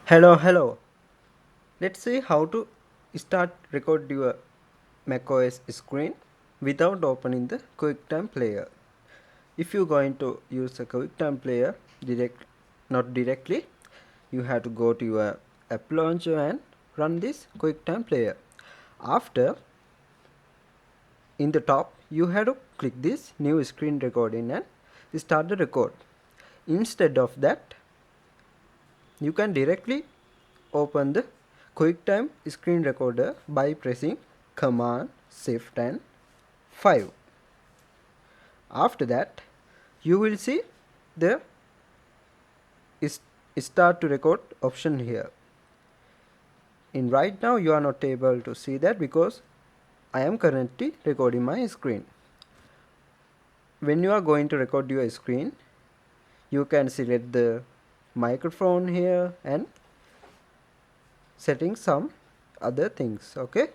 Hello. Let's see how to start record your macOS screen without opening the QuickTimePlayer. If you're going to use a QuickTimePlayer not directly, you have to go to your app launcher and run this QuickTimePlayer. After, in the top, you have to click this new screen recording and start the record. Instead of that, you can directly open the QuickTime screen recorder by pressing Command Shift and 5. After that, you will see the start to record option here. In right now you are not able to see that because I am currently recording my screen. When you are going to record your screen, you can select the microphone here and setting some other things. Okay.